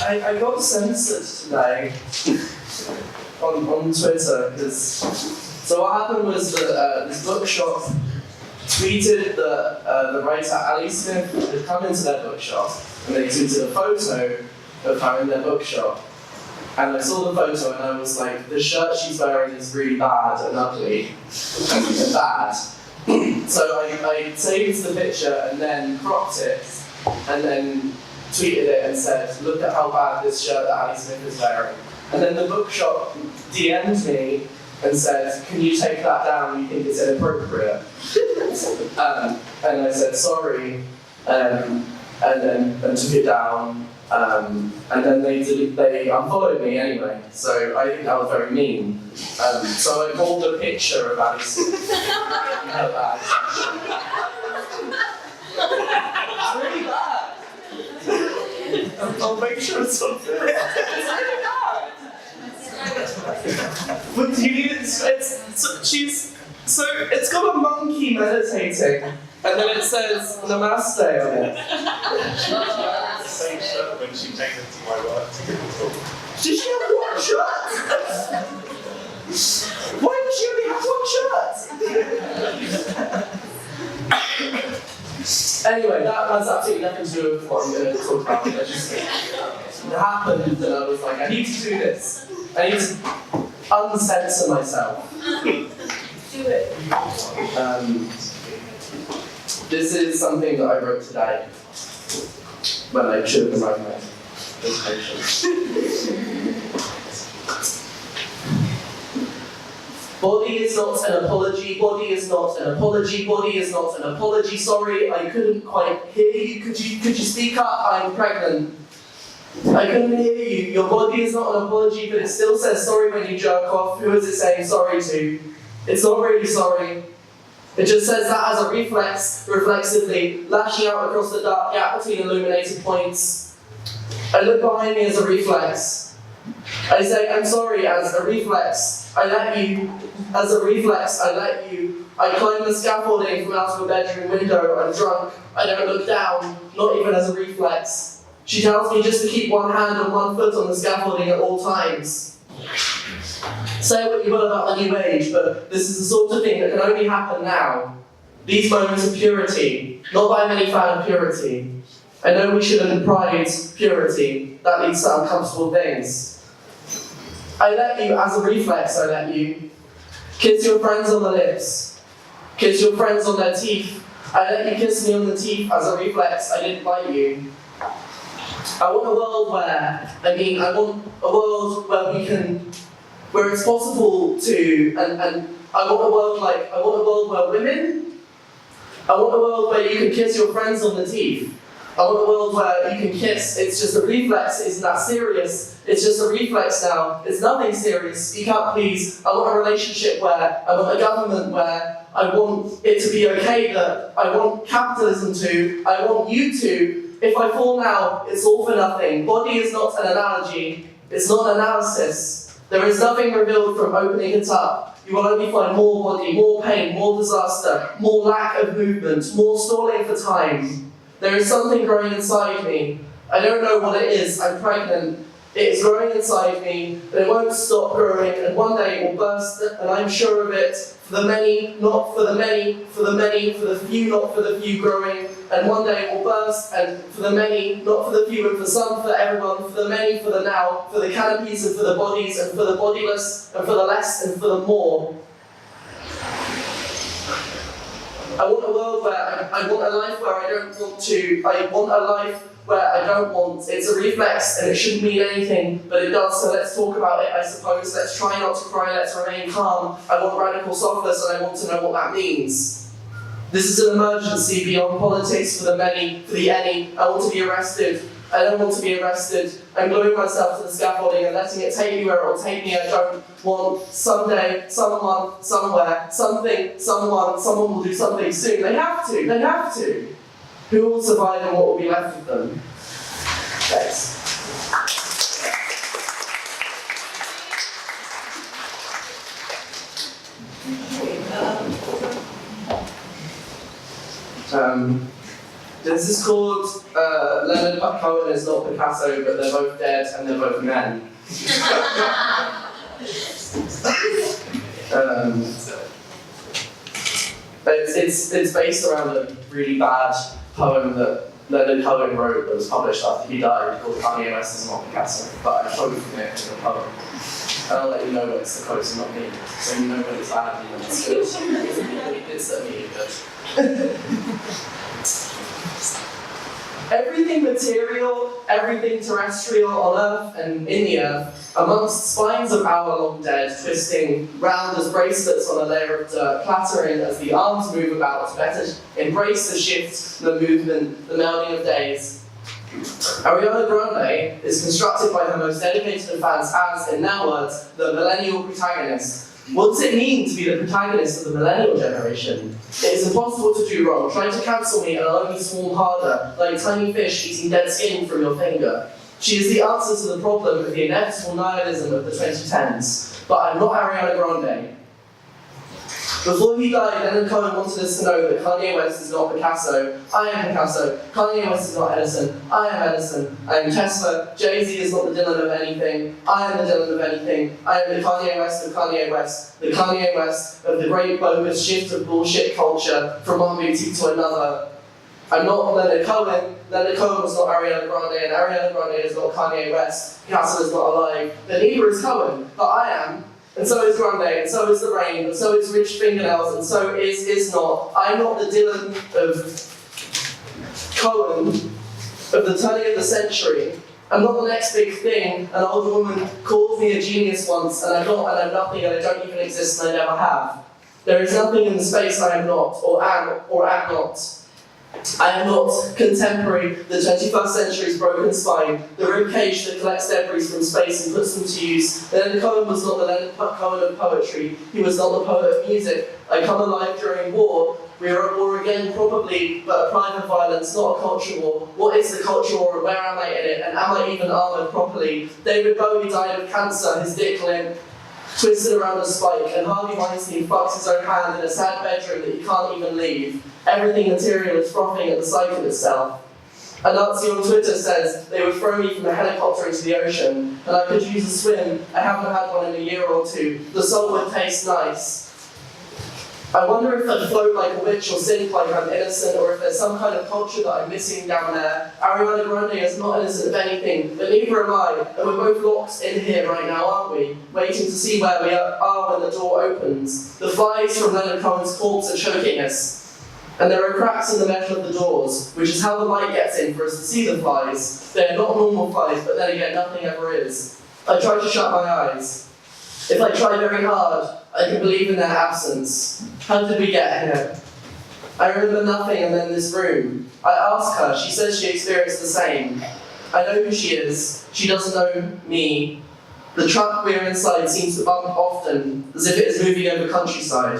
I got censored today on Twitter because so what happened was that this bookshop tweeted that the writer Ali Smith had come into their bookshop and they tweeted a photo of her in their bookshop. And I saw the photo and I was like, the shirt she's wearing is really bad and ugly and bad. So I saved the picture and then cropped it and then tweeted it and said, look at how bad this shirt that Ali Smith is wearing. And then the bookshop DM'd me and said, can you take that down, you think it's inappropriate? And I said, sorry, and took it down. And then they unfollowed me anyway, so I think that was very mean. So I pulled a picture of Ali Smith. It's really bad. I'll make sure it's on there. It's really bad. But do you need it? So it's got a monkey meditating, and then it says Namaste on it. Same shirt when she came into my work to give a talk. Did she have one shirt? Why does she only have one shirt? Anyway, that has absolutely nothing to do with what I'm going to talk about. It just happened, and I was like, I need to do this. I need to uncensor myself. Do it. This is something that I wrote today. When I should have been writing my presentation. Body is not an apology, body is not an apology, body is not an apology. Sorry, I couldn't quite hear you. Could you speak up? I'm pregnant. I couldn't hear you. Your body is not an apology, but it still says sorry when you jerk off. Who is it saying sorry to? It's not really sorry. It just says that as a reflex, reflexively, lashing out across the dark gap between illuminated points. I look behind me as a reflex. I say, I'm sorry, as a reflex. I let you. As a reflex, I let you. I climb the scaffolding from out of a bedroom window. I'm drunk. I don't look down, not even as a reflex. She tells me just to keep one hand and one foot on the scaffolding at all times. Say what you will about the new age, but this is the sort of thing that can only happen now. These moments of purity, not that I'm any fan of purity. I know we shouldn't prize purity, that leads to uncomfortable things. I let you, as a reflex, I let you. Kiss your friends on the lips. Kiss your friends on their teeth. I let you kiss me on the teeth as a reflex, I didn't bite you. I want a world where it's possible to, and I want a world where women, I want a world where you can kiss your friends on the teeth. I want a world where you can kiss, it's just a reflex, it's not serious, it's just a reflex now, it's nothing serious, speak up please. I want a relationship where, I want a government where, I want it to be okay that, I want capitalism to, I want you to, if I fall now, it's all for nothing. Body is not an analogy, it's not an analysis. There is nothing revealed from opening it up. You will only find more body, more pain, more disaster, more lack of movement, more stalling for time. There is something growing inside me. I don't know what it is. I'm pregnant. It is growing inside me, but it won't stop growing, and one day it will burst, and I'm sure of it. For the many, not for the many, for the many, for the few, not for the few growing, and one day it will burst, and for the many, not for the few, and for some, for everyone, for the many, for the now, for the canopies, and for the bodies, and for the bodiless, and for the less, and for the more. I want a world where I want a life where I don't want to. I want a life where I don't want. It's a reflex and it shouldn't mean anything, but it does, so let's talk about it, I suppose. Let's try not to cry, let's remain calm. I want radical softness and I want to know what that means. This is an emergency beyond politics for the many, for the any. I want to be arrested. I don't want to be arrested. I'm gluing myself to the scaffolding and letting it take me where it will take me. I don't want someday, someone, somewhere, something, someone will do something soon. They have to. Who will survive and what will be left of them? Thanks. This is called Leonard Cohen is not Picasso, but they're both dead and they're both men. It's based around a really bad poem that Leonard Cohen wrote that was published after he died, called Kanye West is not Picasso, but I quote from it in the poem. And I'll let you know when it's the quote and not me, so you know when it's bad and when it's good. It's certainly good. Everything material, everything terrestrial on Earth and in the Earth, amongst spines of our long dead, twisting round as bracelets on a layer of dirt, clattering as the arms move about to better embrace the shift, the movement, the melding of days. Ariana Grande is constructed by her most dedicated of fans as, in their words, the millennial protagonist. What does it mean to be the protagonist of the millennial generation? It is impossible to do wrong. Try to cancel me and I'll only swarm harder, like tiny fish eating dead skin from your finger. She is the answer to the problem of the inevitable nihilism of the 2010s. But I'm not Ariana Grande. Before he died, Leonard Cohen wanted us to know that Kanye West is not Picasso. I am Picasso. Kanye West is not Edison. I am Edison. I am Tesla. Jay-Z is not the Dylan of anything. I am the Dylan of anything. I am the Kanye West of Kanye West. The Kanye West of the great bogus shift of bullshit culture from one boutique to another. I'm not Leonard Cohen. Leonard Cohen was not Ariana Grande, and Ariana Grande is not Kanye West. Picasso is not alive. But neither is Cohen. But I am. And so is Grande, and so is the brain, and so is Rich Fingernails, and so is not. I'm not the Dylan of Cohen of the turning of the century. I'm not the next big thing. An old woman called me a genius once, and I'm not, and I'm nothing, and I don't even exist, and I never have. There is nothing in the space I am not, or am not. I am not contemporary, the 21st century's broken spine, the ribcage that collects debris from space and puts them to use. Leonard Cohen was not the Leonard Cohen of poetry. He was not the poet of music. I come alive during war. We are at war again, probably, but a private violence, not a culture war. What is the culture war, and where am I in it, and am I even armoured properly? David Bowie died of cancer, his dick limp twisted around a spike, and Harvey Weinstein fucks his own hand in a sad bedroom that he can't even leave. Everything material is frothing at the sight of itself. A Nazi on Twitter says they would throw me from a helicopter into the ocean, and I could use a swim. I haven't had one in a year or two. The salt would taste nice. I wonder if I'd float like a witch or sink like I'm innocent, or if there's some kind of culture that I'm missing down there. Ariana Grande is not innocent of anything, but neither am I, and we're both locked in here right now, aren't we? Waiting to see where we are when the door opens. The flies from Leonard Cohen's corpse are choking us. And there are cracks in the metal of the doors, which is how the light gets in for us to see the flies. They are not normal flies, but then again, nothing ever is. I try to shut my eyes. If I try very hard, I can believe in their absence. How did we get here? I remember nothing and then this room. I ask her, she says she experienced the same. I know who she is. She doesn't know me. The truck we're inside seems to bump often, as if it is moving over countryside.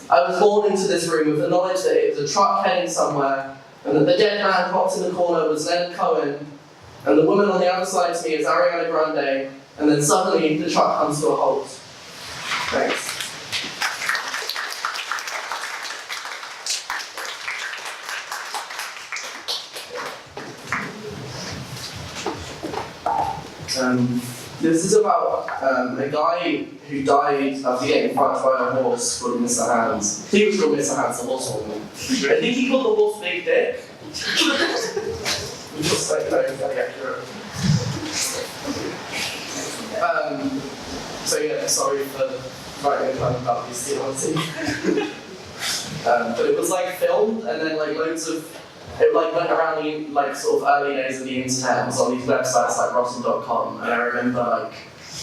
I was born into this room with the knowledge that it was a truck heading somewhere, and that the dead man propped in the corner was Leonard Cohen, and the woman on the other side to me is Ariana Grande, and then suddenly the truck comes to a halt. Thanks. This is about a guy who died after getting fucked by a horse called Mr. Hands. He was called Mr. Hands, the horse woman. I think he called the horse Big Dick. Just like, no, very accurate. So yeah, sorry for writing a pun about these theology. But it was like filmed, and then like loads of it like went around the like sort of early days of the internet. It was on these websites like Rotten.com, and I remember like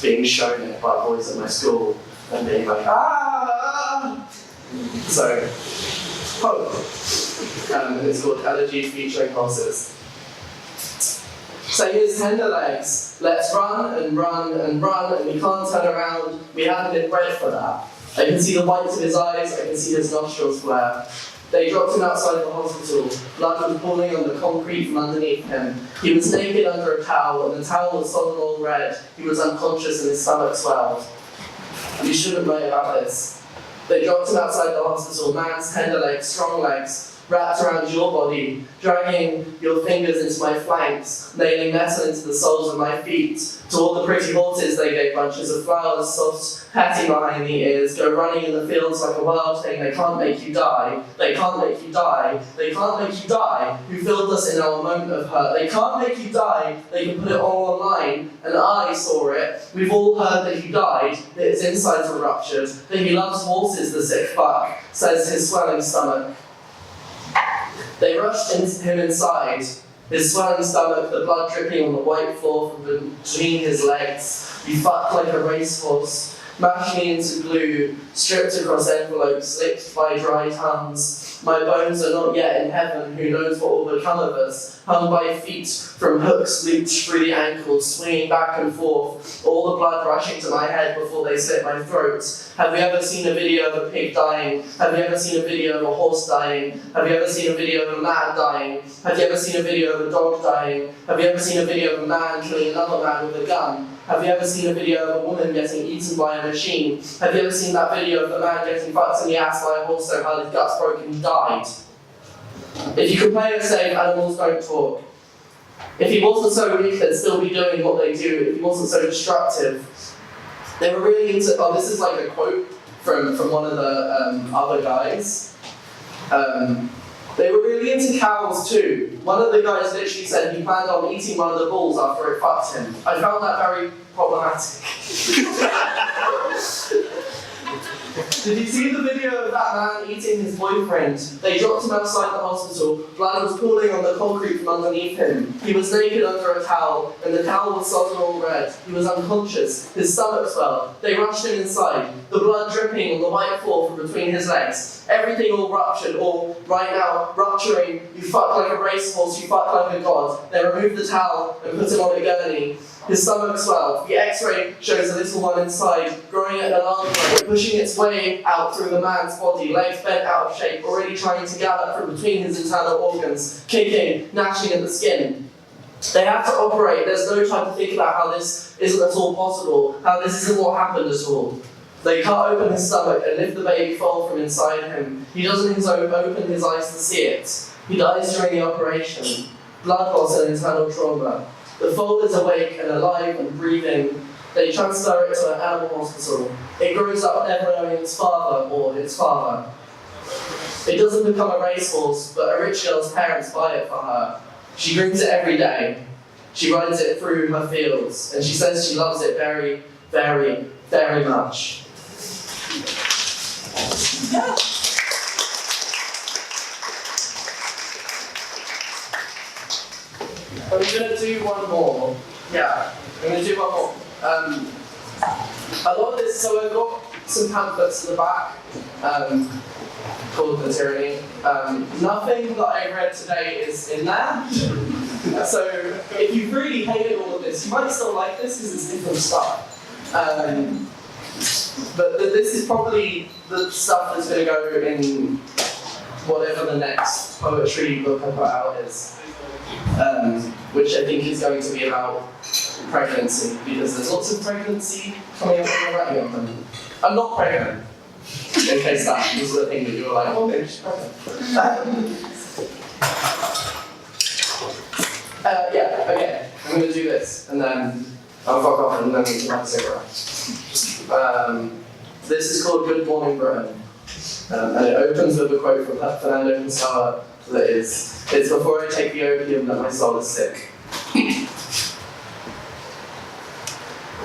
being shown it by boys at my school and being like, ah. So, and it's called Elegy featuring horses. So here's Tender Legs. Let's run and run and run, and we can't turn around. We haven't been bred for that. I can see the whites of his eyes. I can see his nostrils flare. They dropped him outside the hospital. Blood was pooling on the concrete from underneath him. He was naked under a towel, and the towel was solid all red. He was unconscious and his stomach swelled. You shouldn't write about this. They dropped him outside the hospital. Man's tender legs, strong legs. wrapped around your body, dragging your fingers into my flanks, nailing metal into the soles of my feet. To all the pretty horses they gave bunches of flowers, soft patting behind the ears, go running in the fields like a wild thing. They can't make you die, they can't make you die, they can't make you die, who filled us in our moment of hurt. They can't make you die, they can put it all online, and I saw it. We've all heard that he died, that his insides were ruptured, that he loves horses, the sick fuck, says his swelling stomach. They rushed him inside, his swelling stomach, the blood dripping on the white floor from between his legs. He fucked like a racehorse, mashed me into glue, stripped across envelopes, licked by dry tongues. My bones are not yet in heaven, who knows what will become of us, hung by feet from hooks looped through the ankles, swinging back and forth, all the blood rushing to my head before they slit my throat. Have you ever seen a video of a pig dying? Have you ever seen a video of a horse dying? Have you ever seen a video of a man dying? Have you ever seen a video of a dog dying? Have you ever seen a video of a man killing another man with a gun? Have you ever seen a video of a woman getting eaten by a machine? Have you ever seen that video of the man getting fucked in the ass by a horse so hard his guts broke and he died? If you can play it safe, animals don't talk. If he wasn't so weak, they'd still be doing what they do. If he wasn't so destructive. They were really into, this is like a quote from one of the other guys. They were really into cows too. One of the guys literally said he planned on eating one of the bulls after it fucked him. I found that very problematic. Did you see the video of that man eating his boyfriend? They dropped him outside the hospital. Blood was pooling on the concrete from underneath him. He was naked under a towel, and the towel was sodden all red. He was unconscious. His stomach swelled. They rushed him inside. The blood dripping on the white floor from between his legs. Everything all ruptured, all right now, rupturing. You fuck like a racehorse, you fuck like a god. They removed the towel and put him on a gurney. His stomach swelled. The x-ray shows a little one inside, growing at an alarm rate, pushing its way out through the man's body, legs bent out of shape, already trying to gallop from between his internal organs, kicking, gnashing at the skin. They have to operate. There's no time to think about how this isn't at all possible, how this isn't what happened at all. They cut open his stomach and lift the baby foal from inside him. He doesn't open his eyes to see it. He dies during the operation. Blood loss and internal trauma. The foal is awake and alive and breathing. They transfer it to an animal hospital. It grows up never knowing its father or its father. It doesn't become a racehorse, but a rich girl's parents buy it for her. She brings it every day. She rides it through her fields, and she says she loves it very, very, very much. I'm going to do one more. Yeah, I'm going to do one more. A lot of this, so I've got some pamphlets in the back called The Tyranny. Nothing that I read today is in there. So if you really hated all of this, you might still like this because it's different stuff. But this is probably the stuff that's going to go in whatever the next poetry book I put out is. Which I think is going to be about pregnancy, because there's lots of pregnancy coming up when you're writing on them. I'm not pregnant, in case that was the thing that you were like, oh, maybe she's pregnant. Yeah, okay, I'm going to do this, and then I'll fuck off and then we can have a cigarette. This is called Good Morning Britain, and it opens with a quote from Fernando Pessoa that is, "It's before I take the opium that my soul is sick."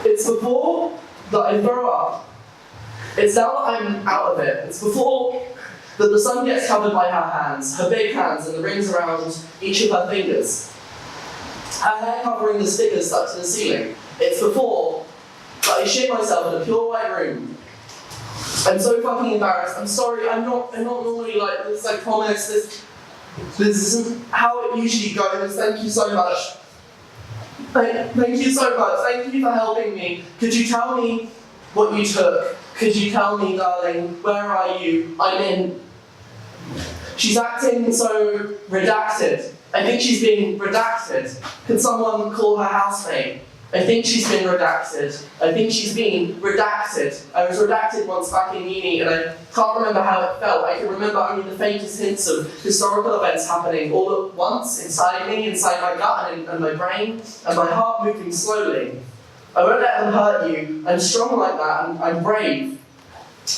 It's before that I throw up. It's now that I'm out of it. It's before that the sun gets covered by her hands, her big hands, and the rings around each of her fingers. Her hair covering the stickers stuck to the ceiling. It's before that I shit myself in a pure white room. I'm so fucking embarrassed. I'm sorry, I'm not normally like this, I promise. This isn't how it usually goes. Thank you so much. Thank you so much. Thank you for helping me. Could you tell me what you took? Could you tell me, darling, where are you? I'm in. She's acting so redacted. I think she's being redacted. Can someone call her housemate? I think she's been redacted. I think she's been redacted. I was redacted once back in uni and I can't remember how it felt. I can remember only the faintest hints of historical events happening all at once inside me, inside my gut and my brain, and my heart moving slowly. I won't let them hurt you. I'm strong like that and I'm brave.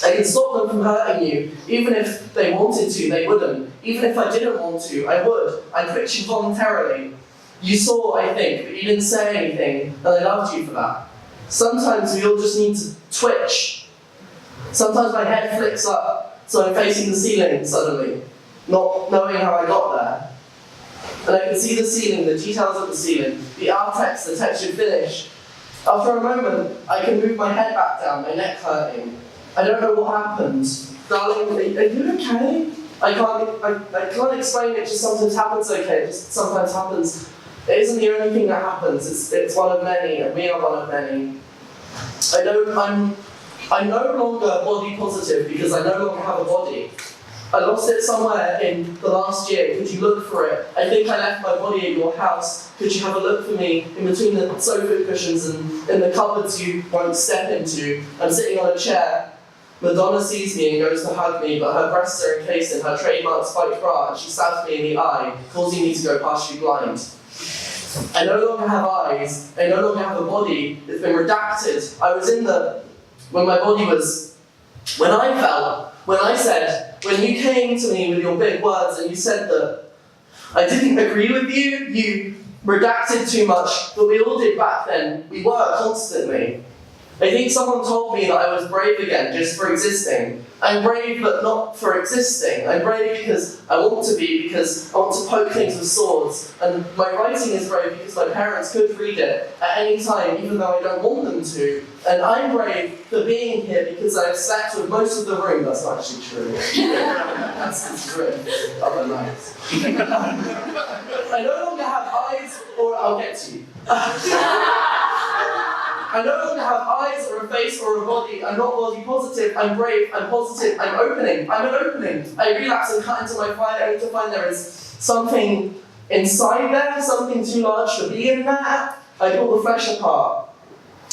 I can stop them from hurting you. Even if they wanted to, they wouldn't. Even if I didn't want to, I would. I quit you voluntarily. You saw, I think, but you didn't say anything, and I loved you for that. Sometimes we all just need to twitch. Sometimes my head flicks up, so I'm facing the ceiling suddenly, not knowing how I got there. And I can see the ceiling, the details of the ceiling, the artex, the textured finish. After a moment, I can move my head back down, my neck hurting. I don't know what happened. Darling, are you okay? I can't explain it, just sometimes happens okay, it just sometimes happens. It isn't the only thing that happens, it's one of many, and we are one of many. I'm no longer body positive because I no longer have a body. I lost it somewhere in the last year. Could you look for it? I think I left my body at your house. Could you have a look for me in between the sofa cushions and in the cupboards you won't step into? I'm sitting on a chair. Madonna sees me and goes to hug me, but her breasts are encased in her trademark spiked bra and she stabs me in the eye, causing me to go partially blind. I no longer have eyes, I no longer have a body, it's been redacted. I was in when I said, when you came to me with your big words and you said that I didn't agree with you, you redacted too much, but we all did back then, we were constantly. I think someone told me that I was brave again just for existing. I'm brave but not for existing. I'm brave because I want to be, because I want to poke things with swords. And my writing is brave because my parents could read it at any time, even though I don't want them to. And I'm brave for being here because I've slept with most of the room. That's not actually true. That's true. Other nights. I no longer have eyes, or I'll get to you. I no longer have eyes or a face or a body. I'm not body positive. I'm brave. I'm positive. I'm opening. I'm an opening. I relapse and cut into my fire. I need to find there is something inside there, something too large to be in there. I pull the flesh apart.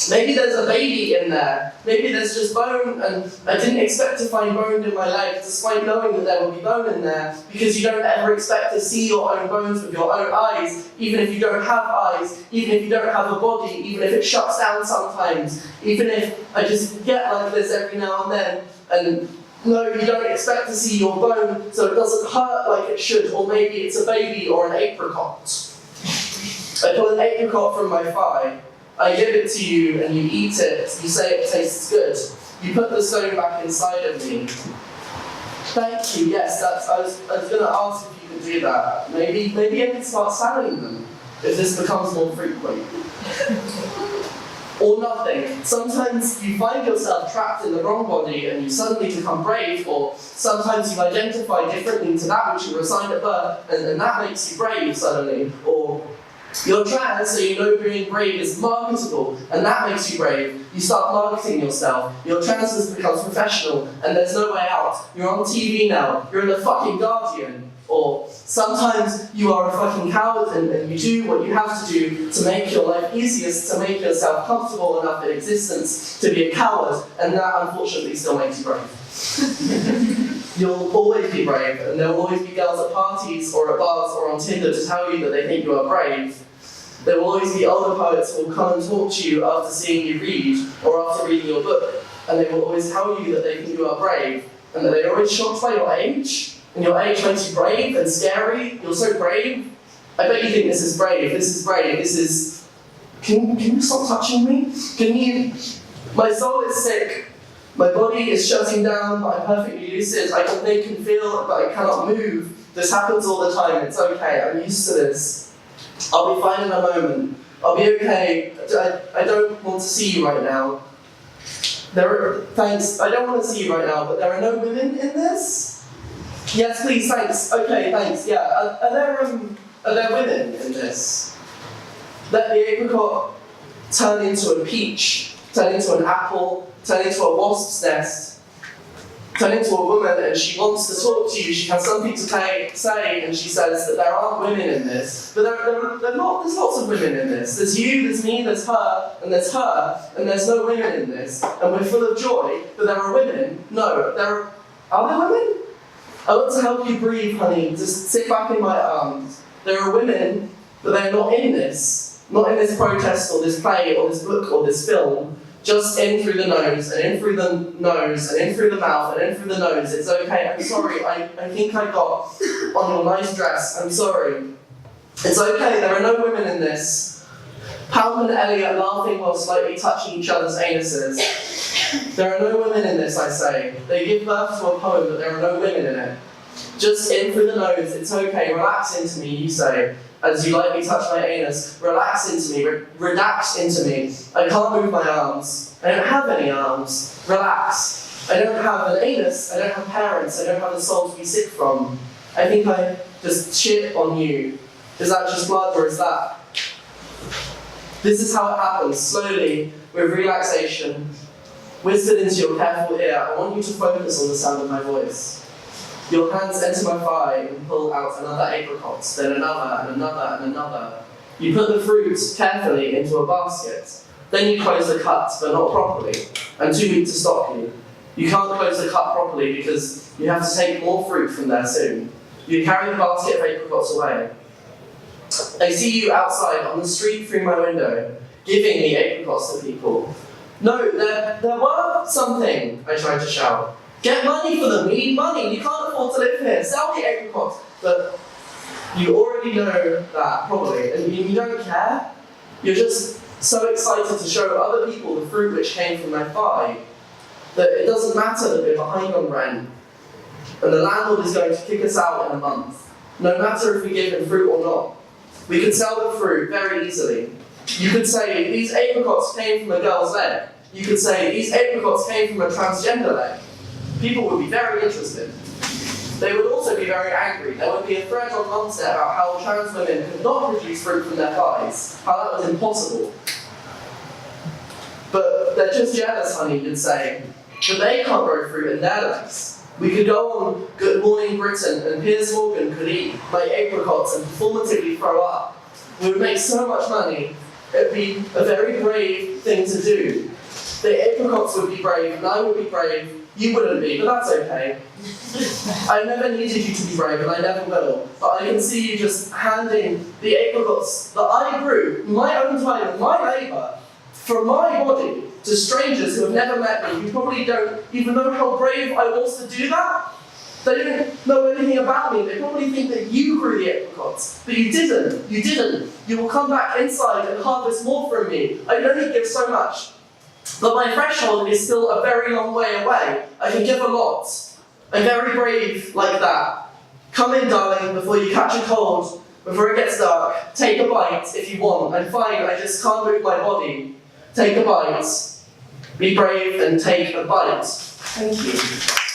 Maybe there's a baby in there. Maybe there's just bone, and I didn't expect to find bone in my leg, despite knowing that there would be bone in there, because you don't ever expect to see your own bones with your own eyes, even if you don't have eyes, even if you don't have a body, even if it shuts down sometimes, even if I just get like this every now and then, and no, you don't expect to see your bone, so it doesn't hurt like it should, or maybe it's a baby or an apricot. I pull an apricot from my thigh. I give it to you and you eat it. You say it tastes good. You put the stone back inside of me. Thank you. Yes, I was going to ask if you could do that. Maybe I can start selling them if this becomes more frequent. Or nothing. Sometimes you find yourself trapped in the wrong body and you suddenly become brave, or sometimes you identify differently to that which you were assigned at birth and that makes you brave suddenly. Or you're trans, so you know being brave is marketable, and that makes you brave. You start marketing yourself. Your transness becomes professional, and there's no way out. You're on TV now. You're in the fucking Guardian. Or sometimes you are a fucking coward, and you do what you have to do to make your life easiest, to make yourself comfortable enough in existence to be a coward, and that unfortunately still makes you brave. You'll always be brave, and there will always be girls at parties or at bars or on Tinder to tell you that they think you are brave. There will always be older poets who will come and talk to you after seeing you read or after reading your book, and they will always tell you that they think you are brave, and that they are always shocked by your age, and your age makes you brave and scary. You're so brave. I bet you think this is brave, this is brave, this is... Can you stop touching me? Can you... My soul is sick. My body is shutting down, but I'm perfectly lucid. I can think and feel, but I cannot move. This happens all the time. It's okay. I'm used to this. I'll be fine in a moment. I'll be okay. I don't want to see you right now. Thanks. I don't want to see you right now, but there are no women in this? Yes, please, thanks. Okay, thanks. Yeah. Are there women in this? Let the apricot turn into a peach, turn into an apple, turn into a wasp's nest. turn into a woman and she wants to talk to you, she has something to say, and she says that there aren't women in this. But there's lots of women in this. There's you, there's me, there's her, and there's no women in this. And we're full of joy, but there are women. No, are there women? I want to help you breathe, honey. Just sit back in my arms. There are women, but they're not in this. Not in this protest or this play or this book or this film. Just in through the nose, and in through the nose, and in through the mouth, and in through the nose. It's okay. I'm sorry. I think I got on your nice dress. I'm sorry. It's okay. There are no women in this. Palm and Elliot laughing while slightly touching each other's anuses. There are no women in this, I say. They give birth to a poem, but there are no women in it. Just in through the nose. It's okay. Relax into me, you say, as you lightly touch my anus. Relax into me, relax into me. I can't move my arms. I don't have any arms. Relax. I don't have an anus. I don't have parents. I don't have a soul to be sick from. I think I just shit on you. Is that just blood or is that? This is how it happens, slowly, with relaxation. Whispered into your careful ear, I want you to focus on the sound of my voice. Your hands enter my thigh and pull out another apricot, then another and another and another. You put the fruit carefully into a basket. Then you close the cut, but not properly. I'm too weak to stop you. You can't close the cut properly because you have to take more fruit from there soon. You carry the basket of apricots away. I see you outside on the street through my window, giving the apricots to people. No, they're worth something, I tried to shout. Get money for them, we need money, you can't afford to live here, sell the apricots. But you already know that, probably, and you don't care. You're just so excited to show other people the fruit which came from my thigh, that it doesn't matter that we're behind on rent, and the landlord is going to kick us out in a month, no matter if we give him fruit or not. We could sell the fruit very easily. You could say, these apricots came from a girl's leg. You could say, these apricots came from a transgender leg. People would be very interested. They would also be very angry. There would be a thread on Munster about how trans women could not produce fruit from their thighs, how that was impossible. But they're just jealous, honey, you'd say. But they can't grow fruit in their legs. We could go on Good Morning Britain and Piers Morgan could eat my apricots and performatively throw up. We would make so much money. It would be a very brave thing to do. The apricots would be brave and I would be brave. You wouldn't be, but that's okay. I never needed you to be brave and I never will. But I can see you just handing the apricots that I grew, my own time and my labour, from my body, to strangers who have never met me, who probably don't even know how brave I was to do that. They don't know anything about me. They probably think that you grew the apricots, but you didn't. You didn't. You will come back inside and harvest more from me. I can only give so much. But my threshold is still a very long way away. I can give a lot. I'm very brave like that. Come in, darling, before you catch a cold, before it gets dark. Take a bite if you want. I'm fine, I just can't move my body. Take a bite. Be brave and take a bite. Thank you.